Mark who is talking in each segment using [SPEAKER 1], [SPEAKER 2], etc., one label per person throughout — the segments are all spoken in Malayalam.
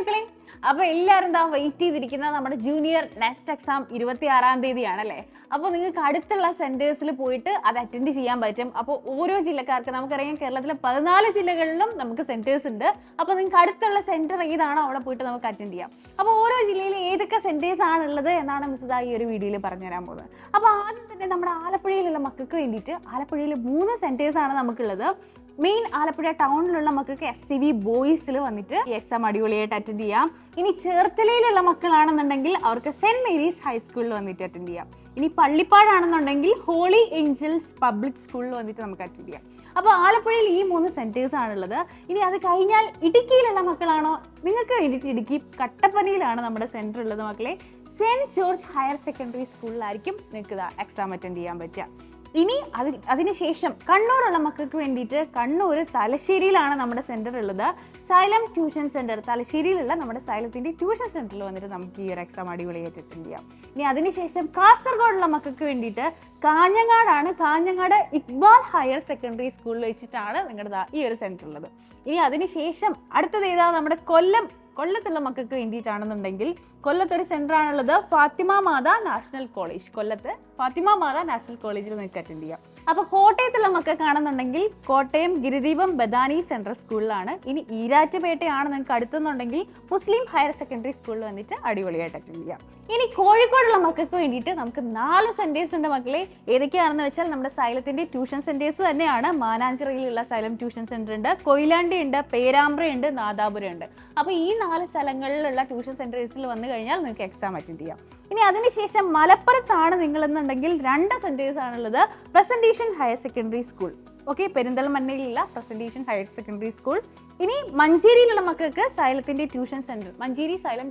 [SPEAKER 1] മക്കളെ, അപ്പൊ എല്ലാവരും എന്താ വെയിറ്റ് ചെയ്തിരിക്കുന്ന നമ്മുടെ ജൂനിയർ നെക്സ്റ്റ് എക്സാം 26-ാം തീയതിയാണല്ലേ. അപ്പോൾ നിങ്ങൾക്ക് അടുത്തുള്ള സെന്റേഴ്സിൽ പോയിട്ട് അത് അറ്റൻഡ് ചെയ്യാൻ പറ്റും. അപ്പോൾ ഓരോ ജില്ലക്കാർക്ക് നമുക്കറിയാം കേരളത്തിലെ 14 ജില്ലകളിലും നമുക്ക് സെന്റേഴ്സ് ഉണ്ട്. അപ്പോൾ നിങ്ങൾക്ക് അടുത്തുള്ള സെന്റർ ഏതാണോ അവിടെ പോയിട്ട് നമുക്ക് അറ്റൻഡ് ചെയ്യാം. അപ്പോൾ ഓരോ ജില്ലയിൽ ഏതൊക്കെ സെന്റേഴ്സ് ആണുള്ളത് എന്നാണ് മിസ് ഈ ഒരു വീഡിയോയിൽ പറഞ്ഞുതരാൻ പോകുന്നത്. അപ്പോൾ ആദ്യം തന്നെ നമ്മുടെ ആലപ്പുഴയിലുള്ള മക്കൾക്ക് വേണ്ടിയിട്ട് ആലപ്പുഴയിൽ 3 സെന്റേഴ്സ് ആണ് നമുക്കുള്ളത്. മെയിൻ ആലപ്പുഴ ടൗണിലുള്ള മക്കൾക്ക് STV ബോയ്സിൽ വന്നിട്ട് ഈ എക്സാം അടിപൊളിയായിട്ട് അറ്റൻഡ് ചെയ്യാം. ഇനി ചേർത്തലയിലുള്ള മക്കളാണെന്നുണ്ടെങ്കിൽ അവർക്ക് സെന്റ് മേരീസ് ഹൈസ്കൂളിൽ വന്നിട്ട് അറ്റൻഡ് ചെയ്യാം. ഇനി പള്ളിപ്പാടാണെന്നുണ്ടെങ്കിൽ ഹോളി ഏഞ്ചൽസ് പബ്ലിക് സ്കൂളിൽ വന്നിട്ട് നമുക്ക് അറ്റൻഡ് ചെയ്യാം. അപ്പോൾ ആലപ്പുഴയിൽ ഈ 3 സെന്റേഴ്സ് ആണുള്ളത്. ഇനി അത് കഴിഞ്ഞാൽ ഇടുക്കിയിലുള്ള മക്കളാണോ, നിങ്ങൾക്ക് വേണ്ടിയിട്ട് ഇടുക്കി കട്ടപ്പനയിലാണ് നമ്മുടെ സെന്റർ ഉള്ളത് മക്കളെ. സെന്റ് ജോർജ് ഹയർ സെക്കൻഡറി സ്കൂളിലായിരിക്കും നിങ്ങൾക്ക് എക്സാം അറ്റൻഡ് ചെയ്യാൻ പറ്റുക. ഇനി അതിനുശേഷം കണ്ണൂരുള്ള മക്കൾക്ക് വേണ്ടിയിട്ട് കണ്ണൂർ തലശ്ശേരിയിലാണ് നമ്മുടെ സെന്റർ ഉള്ളത്. സൈലം ട്യൂഷൻ സെന്റർ തലശ്ശേരിയിലുള്ള നമ്മുടെ സൈലത്തിന്റെ ട്യൂഷൻ സെന്ററിൽ വന്നിട്ട് നമുക്ക് ഈ ഒരു എക്സാം അടിപൊളിയായിട്ട് അറ്റൻഡ് ചെയ്യാം. ഇനി അതിനുശേഷം കാസർഗോഡുള്ള മക്കൾക്ക് വേണ്ടിയിട്ട് കാഞ്ഞങ്ങാടാണ്. കാഞ്ഞങ്ങാട് ഇക്ബാൽ ഹയർ സെക്കൻഡറി സ്കൂളിൽ വെച്ചിട്ടാണ് നിങ്ങളുടെ ഈ ഒരു സെന്റർ ഉള്ളത്. ഇനി അതിനുശേഷം അടുത്തത് ഏതാണ്, നമ്മുടെ കൊല്ലത്തുള്ള മക്കൾക്ക് വേണ്ടിയിട്ടാണെന്നുണ്ടെങ്കിൽ കൊല്ലത്തൊരു സെന്റർ ആണുള്ളത്, ഫാത്തിമ മാത നാഷണൽ കോളേജ്. കൊല്ലത്ത് ഫാത്തിമ മാത നാഷണൽ കോളേജിൽ നിങ്ങൾക്ക് അറ്റൻഡ് ചെയ്യാം. അപ്പോൾ കോട്ടയത്തുള്ള മക്കൾക്കാണെന്നുണ്ടെങ്കിൽ കോട്ടയം ഗിരിദീപം ബദാനി സെൻട്രൽ സ്കൂളിലാണ്. ഇനി ഈരാറ്റുപേട്ടയാണ് നിങ്ങൾക്ക് അടുത്തെന്നുണ്ടെങ്കിൽ മുസ്ലിം ഹയർ സെക്കൻഡറി സ്കൂളിൽ വന്നിട്ട് അടിപൊളിയായിട്ട് അറ്റൻഡ് ചെയ്യാം. ഇനി കോഴിക്കോടുള്ള മക്കൾക്ക് വേണ്ടിയിട്ട് നമുക്ക് 4 സെന്റേഴ്സ് ഉണ്ട് മക്കളെ. ഏതൊക്കെയാണെന്ന് വെച്ചാൽ നമ്മുടെ സൈലത്തിന്റെ ട്യൂഷൻ സെന്റേഴ്സ് തന്നെയാണ്. മാനാഞ്ചിറയിലുള്ള സൈലം ട്യൂഷൻ സെന്റർ ഉണ്ട്, കൊയിലാണ്ടി ഉണ്ട്, പേരാമ്പ്ര ഉണ്ട്, നാദാപുരം ഉണ്ട്. അപ്പോൾ ഈ 4 സ്ഥലങ്ങളിലുള്ള ട്യൂഷൻ സെന്റേഴ്സിൽ വന്നു കഴിഞ്ഞാൽ നിങ്ങൾക്ക് എക്സാം അറ്റൻഡ് ചെയ്യാം. ഇനി അതിനുശേഷം മലപ്പുറത്താണ് നിങ്ങളെന്നുണ്ടെങ്കിൽ 2 സെന്റേഴ്സ് ആണുള്ളത്. Presentation higher secondary school, okay, പെരിന്തൽമണ്ണയിലുള്ള പ്രസന്റേഷൻ ഹയർ സെക്കൻഡറി സ്കൂൾ. ഇനി മഞ്ചേരിയിലുള്ള മക്കൾക്ക് സൈലത്തിന്റെ tuition centre, Manjeri Xylem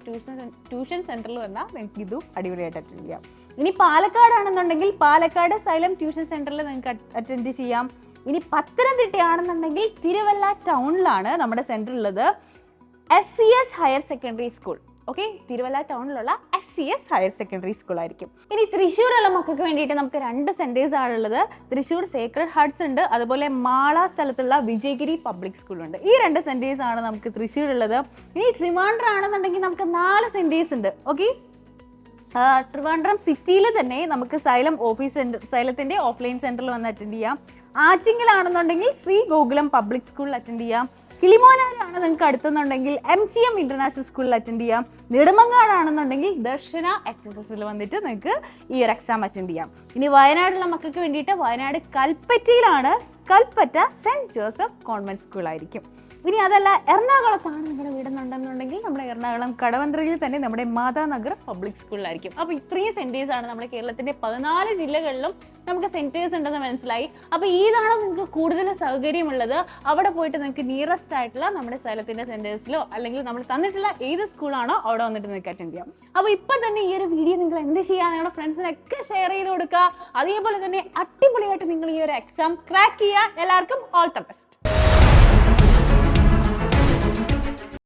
[SPEAKER 1] tuition സെന്ററിൽ വന്നാൽ നിങ്ങൾക്ക് ഇതും അടിപൊളിയായിട്ട് അറ്റൻഡ് ചെയ്യാം. ഇനി പാലക്കാടാണെന്നുണ്ടെങ്കിൽ പാലക്കാട് സൈലം ട്യൂഷൻ സെന്ററിൽ നിങ്ങൾക്ക് അറ്റൻഡ് ചെയ്യാം. ഇനി പത്തനംതിട്ടയാണെന്നുണ്ടെങ്കിൽ തിരുവല്ല ടൗണിലാണ് നമ്മുടെ സെന്റർ ഉള്ളത്, SCS higher secondary school. Okay, Thiruvalla ടൗണിലുള്ള SCS ഹയർ സെക്കൻഡറി സ്കൂൾ ആയിരിക്കും. ഇനി തൃശ്ശൂരുള്ള മക്കൾക്ക് വേണ്ടിയിട്ട് നമുക്ക് 2 സെന്റേഴ്സ് ആണുള്ളത്. തൃശ്ശൂർ സേക്രഡ് ഹാർട്സ് ഉണ്ട്, അതുപോലെ മാള സ്ഥലത്തുള്ള വിജയഗിരി പബ്ലിക് സ്കൂൾ ഉണ്ട്. ഈ 2 സെന്റേഴ്സ് ആണ് നമുക്ക് തൃശ്ശൂരുള്ളത്. ഇനി ട്രിവാൻഡ്രം ആണെന്നുണ്ടെങ്കിൽ നമുക്ക് 4 സെന്റേഴ്സ് ഉണ്ട്. ഓക്കെ, ട്രിവാൻഡ്രം സിറ്റിയിൽ തന്നെ നമുക്ക് സൈലം ഓഫീസ് സെന്റർ, സൈലത്തിന്റെ ഓഫ്ലൈൻ സെന്ററിൽ വന്ന് അറ്റൻഡ് ചെയ്യാം. ആറ്റിങ്ങിലാണെന്നുണ്ടെങ്കിൽ ശ്രീ ഗോകുലം പബ്ലിക് സ്കൂളിൽ അറ്റൻഡ് ചെയ്യാം. കിളിമോനാലാണ് നിങ്ങൾക്ക് അടുത്തെന്നുണ്ടെങ്കിൽ MGM ഇന്റർനാഷണൽ സ്കൂളിൽ അറ്റൻഡ് ചെയ്യാം. നെടുമങ്ങാടാണെന്നുണ്ടെങ്കിൽ ദർശന HSSൽ വന്നിട്ട് നിങ്ങൾക്ക് ഈ ഒരു എക്സാം അറ്റൻഡ് ചെയ്യാം. ഇനി വയനാടുള്ള മക്കൾക്ക് വേണ്ടിയിട്ട് വയനാട് കൽപ്പറ്റയിലാണ്, Kalpetta saint Joseph convent school ആയിരിക്കും. ഇനി അതല്ല എറണാകുളത്താണ് നിങ്ങളുടെ വീടുന്നുണ്ടെന്നുണ്ടെങ്കിൽ നമ്മുടെ എറണാകുളം കടവന്ത്രയിൽ തന്നെ നമ്മുടെ മാതാനഗർ പബ്ലിക് സ്കൂളിലായിരിക്കും. അപ്പോൾ ഇത്രയും സെന്റേഴ്സ് ആണ് നമ്മുടെ കേരളത്തിന്റെ 14 ജില്ലകളിലും നമുക്ക് സെന്റേഴ്സ് ഉണ്ടെന്ന് മനസ്സിലായി. അപ്പോൾ ഏതാണോ നിങ്ങൾക്ക് കൂടുതൽ സൗകര്യമുള്ളത് അവിടെ പോയിട്ട് നിങ്ങൾക്ക് നിയറസ്റ്റ് ആയിട്ടുള്ള നമ്മുടെ സ്ഥലത്തിന്റെ സെന്റേഴ്സിലോ അല്ലെങ്കിൽ നമ്മൾ തന്നിട്ടുള്ള ഏത് സ്കൂളാണോ അവിടെ വന്നിട്ട് നിങ്ങൾക്ക് അറ്റൻഡ് ചെയ്യാം. അപ്പോൾ ഇപ്പം തന്നെ ഈ ഒരു വീഡിയോ നിങ്ങൾ എന്ത് ചെയ്യുക, നിങ്ങളുടെ ഫ്രണ്ട്സിനൊക്കെ ഷെയർ ചെയ്ത് കൊടുക്കുക. അതേപോലെ തന്നെ അടിപൊളിയായിട്ട് നിങ്ങൾ ഈ ഒരു എക്സാം ക്രാക്ക് ചെയ്യുക. എല്ലാവർക്കും ഓൾ ദ ബെസ്റ്റ്.